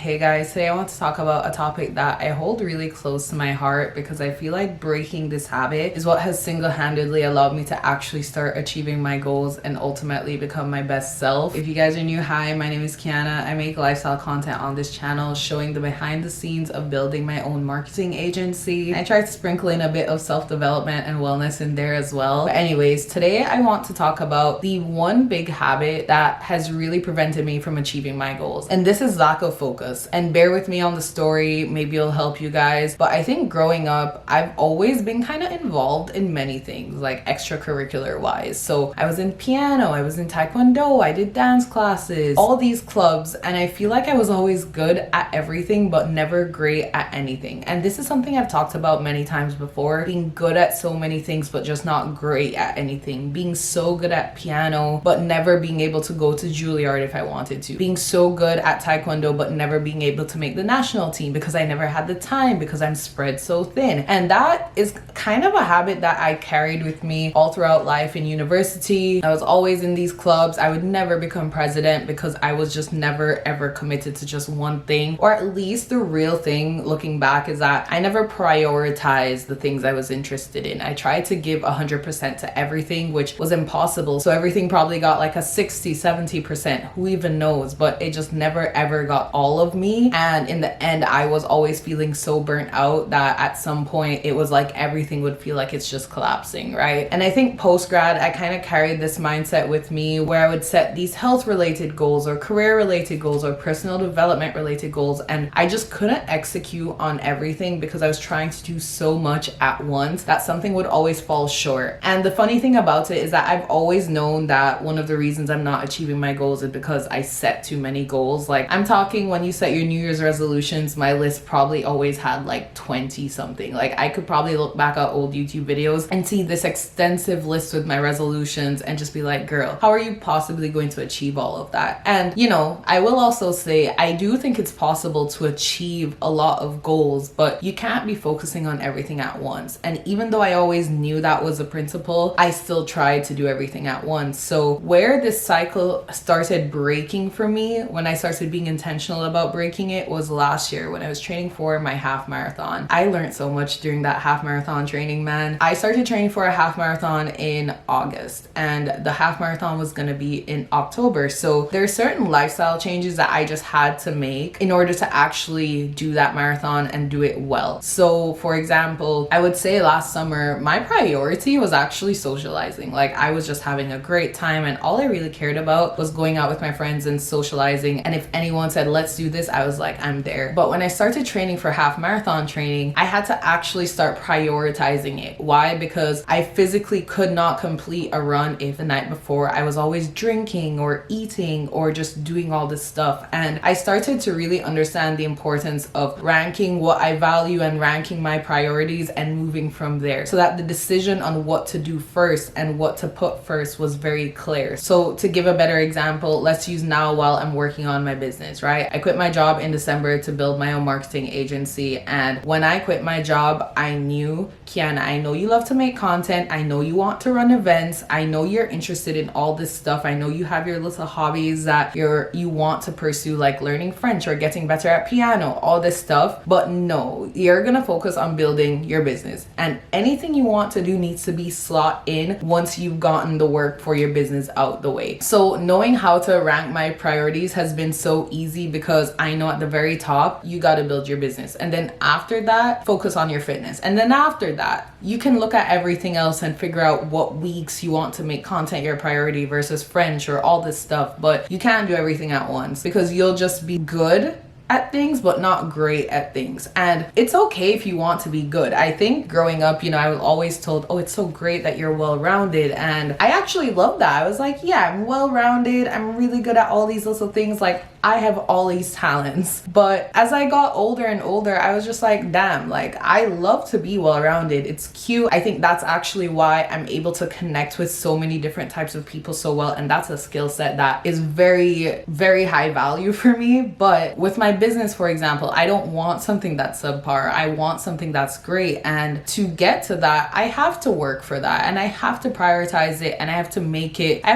Hey guys, today I want to talk about a topic that I hold really close to my heart because I feel like breaking this habit is what has single-handedly allowed me to actually start achieving my goals and ultimately become my best self. If you guys are new, hi, my name is Keiana. I make lifestyle content on this channel showing the behind the scenes of building my own marketing agency. I try to sprinkle in a bit of self-development and wellness in there as well. But anyways, today I want to talk about the one big habit that has really prevented me from achieving my goals. And this is lack of focus. And bear with me on the story, maybe it'll help you guys. But I think growing up, I've always been kind of involved in many things, like extracurricular wise. So I was in piano, I was in taekwondo, I did dance classes, all these clubs. And I feel like I was always good at everything, but never great at anything. And this is something I've talked about many times before, being good at so many things, but just not great at anything. Being so good at piano, but never being able to go to Juilliard if I wanted to. Being so good at taekwondo, but never being able to make the national team because I never had the time because I'm spread so thin. And that is kind of a habit that I carried with me all throughout life in university. I was always in these clubs. I would never become president because I was just never ever committed to just one thing, or at least the real thing looking back is that I never prioritized the things I was interested in. I tried to give 100% to everything, which was impossible. So everything probably got like a 60, 70%, who even knows, but it just never ever got all of me. And in the end, I was always feeling so burnt out that at some point it was like everything would feel like it's just collapsing, right? And I think post-grad, I kind of carried this mindset with me where I would set these health related goals or career related goals or personal development related goals, and I just couldn't execute on everything because I was trying to do so much at once that something would always fall short. And the funny thing about it is that I've always known that one of the reasons I'm not achieving my goals is because I set too many goals. Like, I'm talking when you set your New Year's resolutions, my list probably always had like 20 something. Like, I could probably look back at old YouTube videos and see this extensive list with my resolutions and just be like, girl, how are you possibly going to achieve all of that? And you know, I will also say I do think it's possible to achieve a lot of goals, but you can't be focusing on everything at once. And even though I always knew that was a principle, I still tried to do everything at once. So where this cycle started breaking for me, when I started being intentional about breaking it, was last year when I was training for my half marathon. I learned so much during that half marathon training, man. I started training for a half marathon in August and the half marathon was going to be in October. So there are certain lifestyle changes that I just had to make in order to actually do that marathon and do it well. So for example, I would say last summer, my priority was actually socializing. Like, I was just having a great time and all I really cared about was going out with my friends and socializing. And if anyone said, let's do this, I was like, I'm there. But when I started training for half marathon training, I had to actually start prioritizing it. Why? Because I physically could not complete a run if the night before I was always drinking or eating or just doing all this stuff. And I started to really understand the importance of ranking what I value and ranking my priorities and moving from there, so that the decision on what to do first and what to put first was very clear. So to give a better example, let's use now while I'm working on my business, right? I quit my job in December to build my own marketing agency. And when I quit my job, I knew, Keiana, I know you love to make content. I know you want to run events. I know you're interested in all this stuff. I know you have your little hobbies that you want to pursue, like learning French or getting better at piano, all this stuff. But no, you're gonna focus on building your business. And anything you want to do needs to be slot in once you've gotten the work for your business out the way. So knowing how to rank my priorities has been so easy because I know at the very top, you got to build your business. And then after that, focus on your fitness. And then after that, you can look at everything else and figure out what weeks you want to make content your priority versus French or all this stuff. But you can't do everything at once because you'll just be good at things but not great at things. And it's okay if you want to be good. I think growing up, you know, I was always told, oh, it's so great that you're well-rounded. And I actually love that. I was like, yeah, I'm well-rounded. I'm really good at all these little things. Like, I have all these talents. But as I got older and older, I was just like, damn, like I love to be well-rounded. It's cute. I think that's actually why I'm able to connect with so many different types of people so well. And that's a skill set that is very, very high value for me. But with my business, for example, I don't want something that's subpar. I want something that's great. And to get to that, I have to work for that and I have to prioritize it and I have to make it, I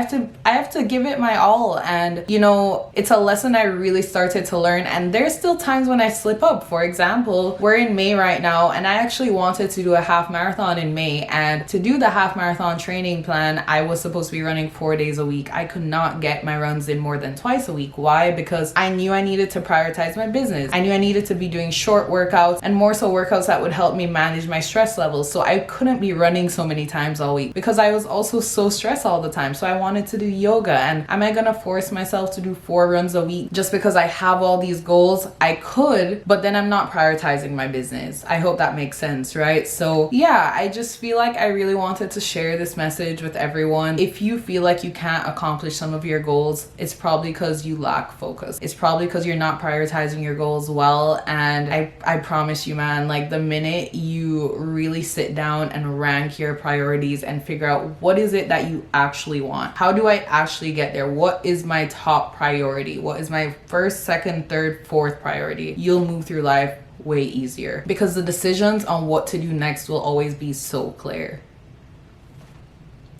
have to give it my all. And you know, it's a lesson when I really started to learn, and there's still times when I slip up. For example, we're in May right now, and I actually wanted to do a half marathon in May, and to do the half marathon training plan, I was supposed to be running 4 days a week. I could not get my runs in more than twice a week. Why? Because I knew I needed to prioritize my business. I knew I needed to be doing short workouts, and more so workouts that would help me manage my stress levels. So I couldn't be running so many times all week because I was also so stressed all the time. So I wanted to do yoga, and am I gonna force myself to do 4 runs a week just because I have all these goals? I could, but then I'm not prioritizing my business. I hope that makes sense, right? So yeah, I just feel like I really wanted to share this message with everyone. If you feel like you can't accomplish some of your goals, it's probably because you lack focus. It's probably because you're not prioritizing your goals well. And I promise you, man, like the minute you really sit down and rank your priorities and figure out what is it that you actually want, how do I actually get there, what is my top priority, what is my first, second, third, fourth priority, you'll move through life way easier, because the decisions on what to do next will always be so clear.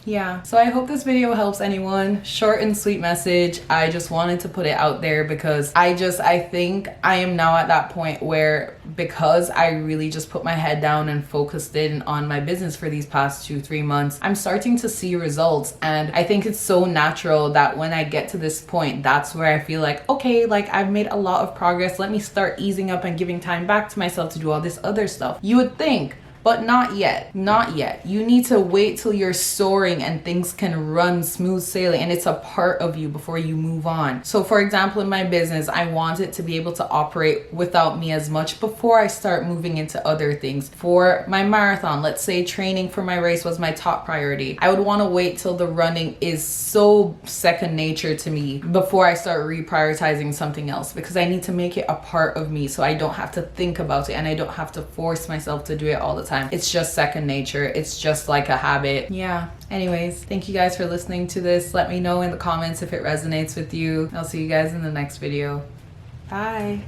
Yeah, so I hope this video helps anyone. Short and sweet message. I just wanted to put it out there because I think I am now at that point where, because I really just put my head down and focused in on my business for these past 2-3 months, I'm starting to see results. And I think it's so natural that when I get to this point, that's where I feel like, okay, like I've made a lot of progress. Let me start easing up and giving time back to myself to do all this other stuff. You would think. But not yet, not yet. You need to wait till you're soaring and things can run smooth sailing and it's a part of you before you move on. So for example, in my business, I want it to be able to operate without me as much before I start moving into other things. For my marathon, let's say training for my race was my top priority. I would want to wait till the running is so second nature to me before I start reprioritizing something else, because I need to make it a part of me so I don't have to think about it and I don't have to force myself to do it all the time. It's just second nature. It's just like a habit. Yeah. Anyways, thank you guys for listening to this. Let me know in the comments if it resonates with you. I'll see you guys in the next video. Bye.